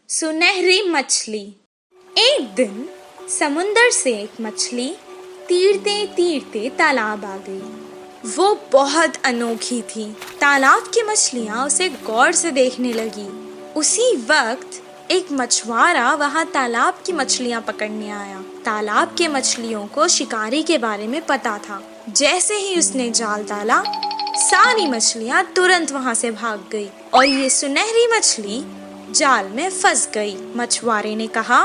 सुनहरी मछली। एक दिन समुंदर से एक मछली तीरते तीरते तालाब आ गई। वो बहुत अनोखी थी। तालाब की मछलियाँ उसे गौर से देखने लगी। उसी वक्त एक मछुआरा वहाँ तालाब की मछलियाँ पकड़ने आया। तालाब के मछलियों को शिकारी के बारे में पता था। जैसे ही उसने जाल डाला, सारी मछलियाँ तुरंत वहाँ से भाग गई और ये सुनहरी मछली जाल में फंस गई। मछुआरे ने कहा,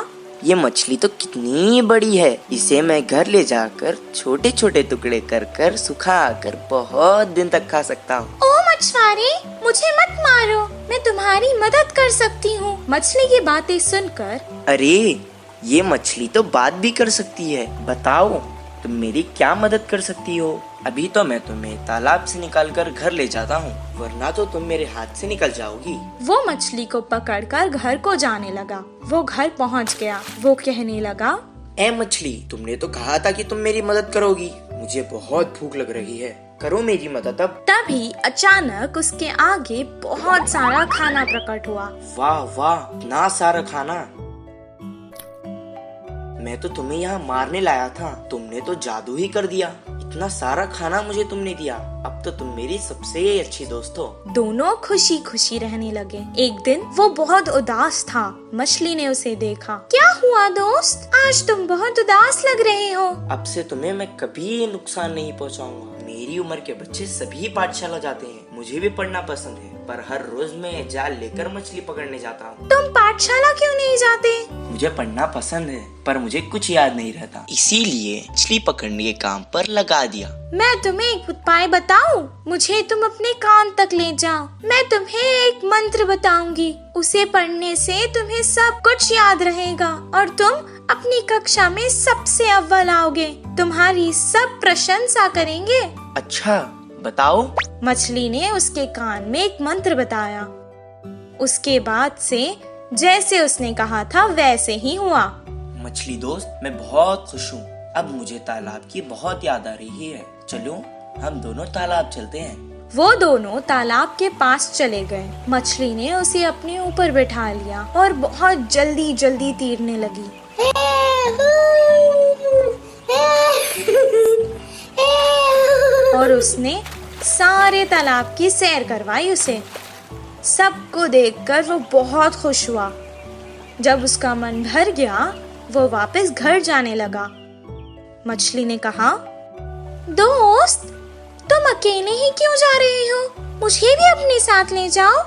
ये मछली तो कितनी बड़ी है, इसे मैं घर ले जाकर छोटे छोटे टुकड़े कर कर सुखा कर बहुत दिन तक खा सकता हूँ। ओ मछुआरे, मुझे मत मारो, मैं तुम्हारी मदद कर सकती हूँ। मछली की बातें सुनकर, अरे ये मछली तो बात भी कर सकती है, बताओ तुम मेरी क्या मदद कर सकती हो? अभी तो मैं तुम्हें तालाब से निकालकर घर ले जाता हूँ, वरना तो तुम मेरे हाथ से निकल जाओगी। वो मछली को पकड़कर घर को जाने लगा। वो घर पहुँच गया। वो कहने लगा, ए मछली, तुमने तो कहा था कि तुम मेरी मदद करोगी। मुझे बहुत भूख लग रही है, करो मेरी मदद अब। तभी अचानक उसके आगे बहुत सारा खाना प्रकट हुआ। वाह वाह, इतना सारा खाना! मैं तो तुम्हें यहाँ मारने लाया था, तुमने तो जादू ही कर दिया। इतना सारा खाना मुझे तुमने दिया, अब तो तुम मेरी सबसे अच्छी दोस्त हो। दोनों खुशी खुशी रहने लगे। एक दिन वो बहुत उदास था। मछली ने उसे देखा। क्या हुआ दोस्त, आज तुम बहुत उदास लग रहे हो। अब से तुम्हें मैं कभी नुकसान नहीं पहुँचाऊंगा। मेरी उम्र के बच्चे सभी पाठशाला जाते हैं, मुझे भी पढ़ना पसंद है, पर हर रोज मैं जाल लेकर मछली पकड़ने जाता हूँ। तुम पाठशाला क्यों नहीं जाते? मुझे पढ़ना पसंद है, पर मुझे कुछ याद नहीं रहता, इसीलिए मछली पकड़ने के काम पर लगा दिया। मैं तुम्हें एक उपाय बताऊं? मुझे तुम अपने कान तक ले जाओ। मैं तुम्हें एक मंत्र बताऊंगी, उसे पढ़ने से तुम्हें सब कुछ याद रहेगा और तुम अपनी कक्षा में सबसे अव्वल आओगे। तुम्हारी सब प्रशंसा करेंगे। अच्छा, बताओ। मछली ने उसके कान में एक मंत्र बताया। उसके बाद से जैसे उसने कहा था वैसे ही हुआ। मछली दोस्त, मैं बहुत खुश हूँ। अब मुझे तालाब की बहुत याद आ रही है। चलो हम दोनों तालाब चलते हैं। वो दोनों तालाब के पास चले गए। मछली ने उसे अपने ऊपर बैठा लिया और बहुत जल्दी जल्दी तैरने लगी। और उसने सारे तालाब की सैर करवाई उसे। सबको देखकर वो बहुत खुश हुआ। जब उसका मन भर गया, वो वापस घर जाने लगा। मछली ने कहा, दोस्त, तुम अकेले ही क्यों जा रहे हो? मुझे भी अपने साथ ले जाओ।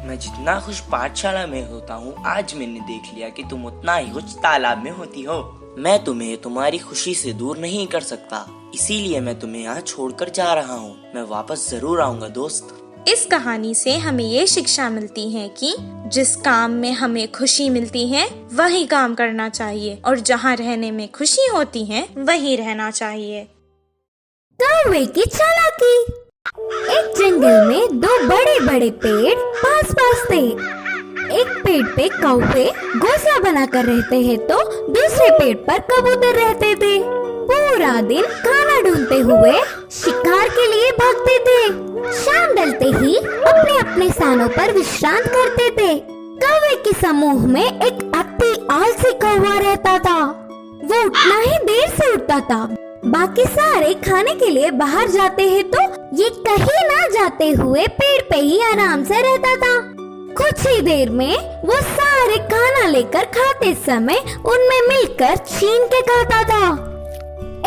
मैं जितना खुश पाठशाला में होता हूँ, आज मैंने देख लिया कि तुम उतना ही खुश तालाब में होती हो। मैं तुम्हें तुम्हारी खुशी से दूर नहीं कर सकता, इसीलिए मैं तुम्हें यहाँ छोड़कर जा रहा हूँ। मैं वापस जरूर आऊँगा दोस्त। इस कहानी से हमें ये शिक्षा मिलती है कि जिस काम में हमें खुशी मिलती है वही काम करना चाहिए और जहाँ रहने में खुशी होती है वही रहना चाहिए। कौवे की चालाकी। एक जंगल में दो बड़े बड़े पेड़ पास पास थे। एक पेड़ पे कौवे घोंसला बनाकर रहते हैं तो दूसरे पेड़ पर कबूतर रहते थे। पूरा दिन खाना ढूंढते हुए शिकार के लिए भागते थे। शाम ढलते ही अपने अपने स्थानों पर विश्राम करते थे। कौवे के समूह में एक अति आलसी कौवा रहता था। वो उठना ही देर से उठता था। बाकी सारे खाने के लिए बाहर जाते हैं तो ये कहीं ना जाते हुए पेड़ पे ही आराम से रहता था। कुछ ही देर में वो सारे खाना लेकर खाते समय उनमें मिलकर छीन के खाता था।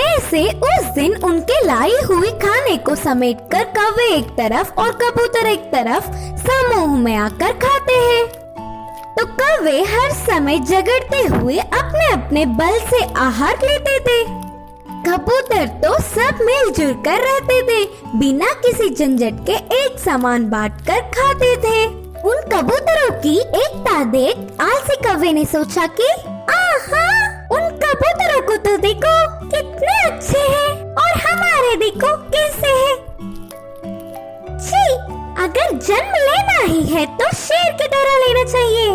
ऐसे उस दिन उनके लाई हुई खाने को समेटकर कौवे एक तरफ और कबूतर एक तरफ समूह में आकर खाते हैं। तो कौवे हर समय झगड़ते हुए अपने अपने बल से आहार लेते थे। कबूतर तो सब मिलजुल कर रहते थे, बिना किसी झंझट के एक सामान बांटकर खाते थे। उन कबूतरों की एकता देख आलसी कौवे ने सोचा कि आहा, उन कबूतरों को तो देखो कितने अच्छे हैं और हमारे देखो कैसे हैं। छी, अगर जन्म लेना ही है तो शेर की तरह लेना चाहिए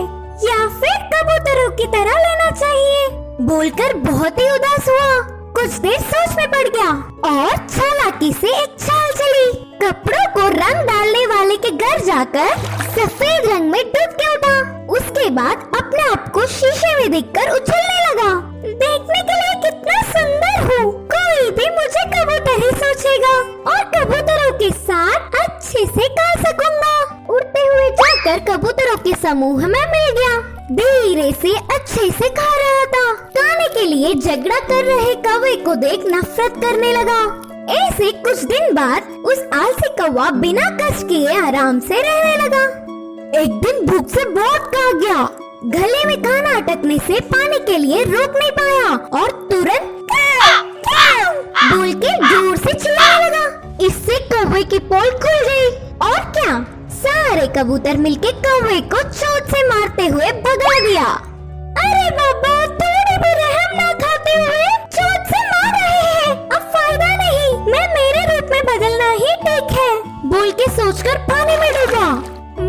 या फिर कबूतरों की तरह लेना चाहिए। बोलकर बहुत ही उदास हुआ। कुछ देर सोच में पड़ गया और चालाकी से एक चाल चली। कपड़ों को रंग डालने वाले के घर जाकर सफेद रंग में डूब के उठा। उसके बाद अपने आप को शीशे में देखकर उछलने लगा। देखने के लिए कितना सुंदर हूँ, कोई भी मुझे कबूतर ही सोचेगा और कबूतरों के साथ अच्छे से गा सकूंगा। उड़ते हुए जाकर कबूतरों के समूह में मिल गया। धीरे से अच्छे से गा रहा था। गाने के लिए झगड़ा कर रहे कौवे को देख नफरत करने लगा। ऐसे कुछ दिन बाद उस आलसी कौवा बिना कष्ट किए आराम से रहने लगा। एक दिन भूख से बहुत भाग गया। गले में खाना अटकने से पानी के लिए रोक नहीं पाया और तुरंत बोल के जोर से चिल्लाने लगा। इससे कौवे की पोल खुल गई और क्या, सारे कबूतर मिलके कौवे को चोट से मारते हुए भगा दिया। अरे बाबा, थोड़ी भी रहम ना खाते हुए चोट से मार रहे हैं। अब फायदा नहीं, मैं मेरे रूप में बदलना ही ठीक है, बोल के सोचकर पानी में डूबा।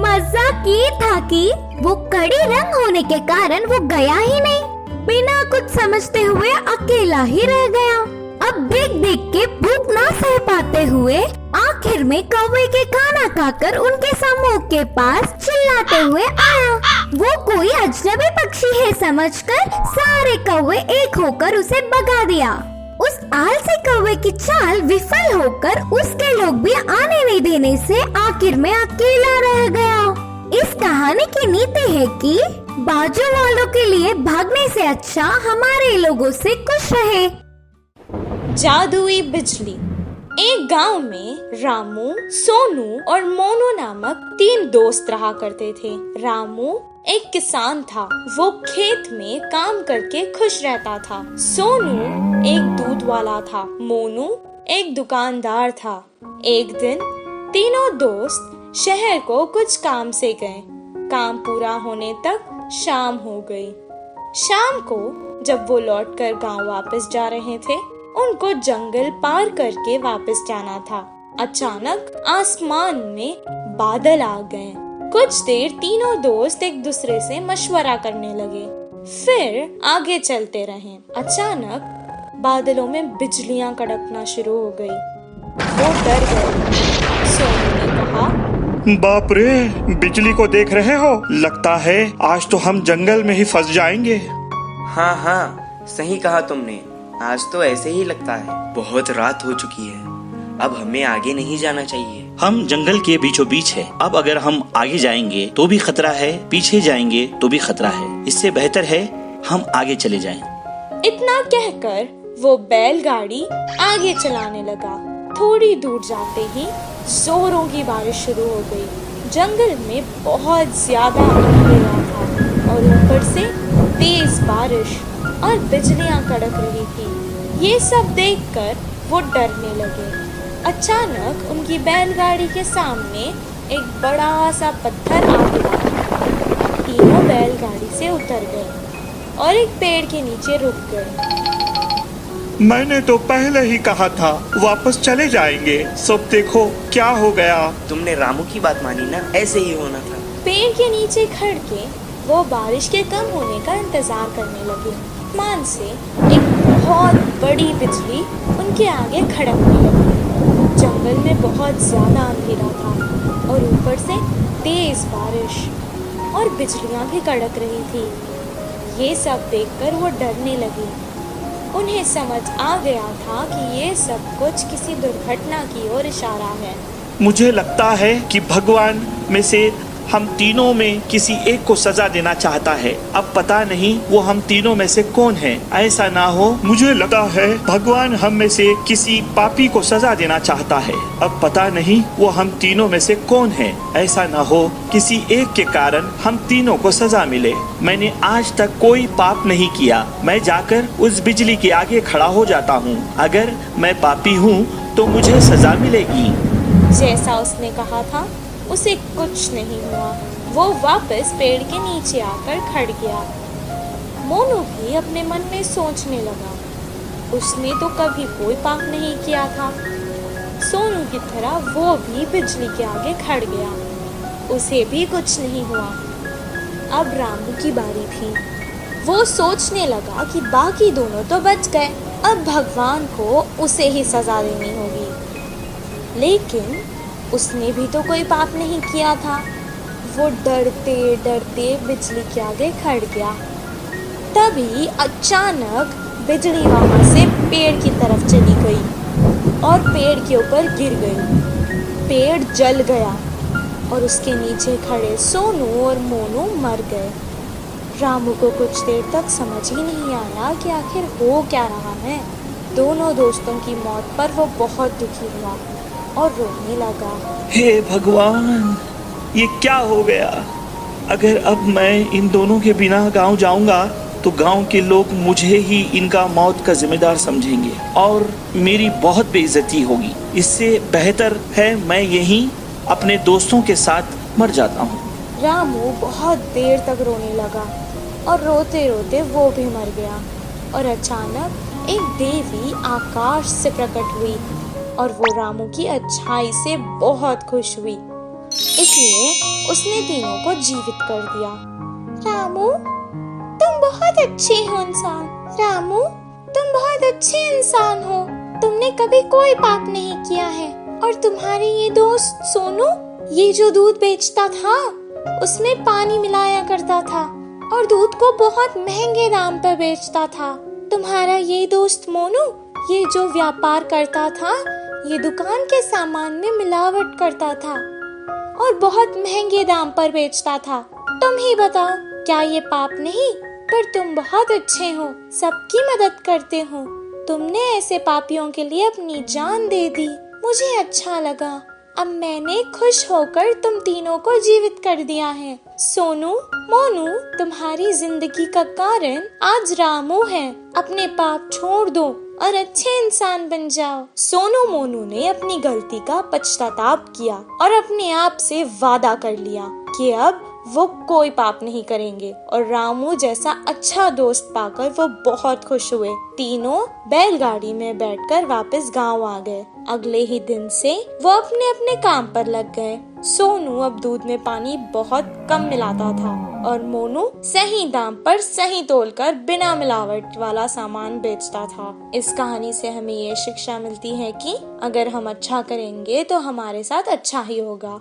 मजाक ये था कि वो कड़ी रंग होने के कारण वो गया ही नहीं। बिना कुछ समझते हुए अकेला ही रह गया। अब देख देख के भूख ना सह पाते हुए आखिर में कौवे के खाना खाकर उनके समूह के पास चिल्लाते हुए आया। वो कोई अजनबी पक्षी है समझकर सारे कौवे एक होकर उसे भगा दिया। उस आलसी कौवे की चाल विफल होकर उसके लोग भी आने नहीं देने से आखिर में अकेला रह गया। इस कहानी की नीति है कि बाजू वालों के लिए भागने से अच्छा हमारे लोगों से खुश रहे। जादुई बिजली। एक गांव में रामू, सोनू और मोनू नामक 3 दोस्त रहा करते थे। रामू एक किसान था, वो खेत में काम करके खुश रहता था। सोनू एक दूध वाला था, मोनू एक दुकानदार था। एक दिन तीनों दोस्त शहर को कुछ काम से गए। काम पूरा होने तक शाम हो गई। शाम को जब वो लौटकर गांव वापस जा रहे थे, उनको जंगल पार करके वापस जाना था। अचानक आसमान में बादल आ गए। कुछ देर तीनों दोस्त एक दूसरे से मशवरा करने लगे, फिर आगे चलते रहे। अचानक बादलों में बिजलियां कड़कना शुरू हो गई। वो डर गए। सोनू ने कहा, बाप रे, बिजली को देख रहे हो? लगता है आज तो हम जंगल में ही फंस जाएंगे। हाँ हाँ, सही कहा तुमने। आज तो ऐसे ही लगता है। बहुत रात हो चुकी है, अब हमें आगे नहीं जाना चाहिए। हम जंगल के बीचों बीच है। अब अगर हम आगे जाएंगे तो भी खतरा है, पीछे जाएंगे तो भी खतरा है। इससे बेहतर है हम आगे चले जाएं। इतना कहकर वो बैलगाड़ी आगे चलाने लगा। थोड़ी दूर जाते ही जोरों की बारिश शुरू हो गई। जंगल में बहुत ज्यादा अंधेरा था और ऊपर से तेज बारिश और बिजलियां कड़क रही थी। ये सब देखकर वो डरने लगे। अचानक उनकी बैलगाड़ी के सामने एक बड़ा सा पत्थर आ गिरा। तीनों बैलगाड़ी से उतर गए और एक पेड़ के नीचे रुक गए। मैंने तो पहले ही कहा था वापस चले जाएंगे। सब देखो क्या हो गया। तुमने रामू की बात मानी ना, ऐसे ही होना था। पेड़ के नीचे खड़ के वो बारिश के कम होने का इंतजार करने लगे। आसमान से एक बहुत बड़ी बिजली उनके आगे खड़कने लगी। जंगल में बहुत ज्यादा अंधेरा था और ऊपर से तेज बारिश और बिजलियां भी कड़क रही थी। ये सब देखकर वो डरने लगे। उन्हें समझ आ गया था कि ये सब कुछ किसी दुर्घटना की ओर इशारा है। मुझे लगता है कि भगवान में से हम तीनों में किसी एक को सजा देना चाहता है। अब पता नहीं वो हम तीनों में से कौन है। ऐसा ना हो, मुझे लगता है भगवान हम में से किसी पापी को सजा देना चाहता है। अब पता नहीं वो हम तीनों में से कौन है। ऐसा ना हो किसी एक के कारण हम तीनों को सजा मिले। मैंने आज तक कोई पाप नहीं किया। मैं जाकर उस बिजली के आगे खड़ा हो जाता हूँ। अगर मैं पापी हूँ तो मुझे सजा मिलेगी। जैसा उसने कहा था उसे कुछ नहीं हुआ। वो वापस पेड़ के नीचे आकर खड़ गया। मोनू भी अपने मन में सोचने लगा, उसने तो कभी कोई पाप नहीं किया था। सोनू की तरह वो भी बिजली के आगे खड़ गया, उसे भी कुछ नहीं हुआ। अब रामू की बारी थी। वो सोचने लगा कि बाकी दोनों तो बच गए, अब भगवान को उसे ही सजा देनी होगी। लेकिन उसने भी तो कोई पाप नहीं किया था। वो डरते डरते बिजली के आगे खड़ गया। तभी अचानक बिजली वहां से पेड़ की तरफ चली गई और पेड़ के ऊपर गिर गई। पेड़ जल गया और उसके नीचे खड़े सोनू और मोनू मर गए। रामू को कुछ देर तक समझ ही नहीं आया कि आखिर हो क्या रहा है। दोनों दोस्तों की मौत पर वो बहुत दुखी हुआ और रोने लगा। हे भगवान, ये क्या हो गया? अगर अब मैं इन दोनों के बिना गांव जाऊंगा तो गांव के लोग मुझे ही इनका मौत का जिम्मेदार समझेंगे और मेरी बहुत बेइज्जती होगी। इससे बेहतर है मैं यहीं अपने दोस्तों के साथ मर जाता हूँ। रामू बहुत देर तक रोने लगा और रोते रोते वो भी मर गया। और अचानक एक देवी आकाश से प्रकट हुई और वो रामू की अच्छाई से बहुत खुश हुई, इसलिए उसने तीनों को जीवित कर दिया। रामू, तुम बहुत अच्छे हो इंसान। रामू, तुम बहुत अच्छे इंसान हो। तुमने कभी कोई पाप नहीं किया है। और तुम्हारे ये दोस्त सोनू, ये जो दूध बेचता था उसमें पानी मिलाया करता था और दूध को बहुत महंगे दाम पर बेचता था। तुम्हारा ये दोस्त मोनू, ये जो व्यापार करता था, ये दुकान के सामान में मिलावट करता था और बहुत महंगे दाम पर बेचता था। तुम ही बताओ, क्या ये पाप नहीं? पर तुम बहुत अच्छे हो, सबकी मदद करते हो। तुमने ऐसे पापियों के लिए अपनी जान दे दी। मुझे अच्छा लगा। अब मैंने खुश होकर तुम तीनों को जीवित कर दिया है। सोनू, मोनू, तुम्हारी जिंदगी का कारण आज रामू है। अपने पाप छोड़ दो और अच्छे इंसान बन जाओ। सोनू मोनू ने अपनी गलती का पश्चाताप किया और अपने आप से वादा कर लिया कि अब वो कोई पाप नहीं करेंगे। और रामू जैसा अच्छा दोस्त पाकर वो बहुत खुश हुए। तीनों बैलगाड़ी में बैठकर वापस गांव आ गए। अगले ही दिन से वो अपने अपने काम पर लग गए। सोनू अब दूध में पानी बहुत कम मिलाता था और मोनू सही दाम पर सही तोलकर बिना मिलावट वाला सामान बेचता था। इस कहानी से हमें ये शिक्षा मिलती है कि अगर हम अच्छा करेंगे तो हमारे साथ अच्छा ही होगा।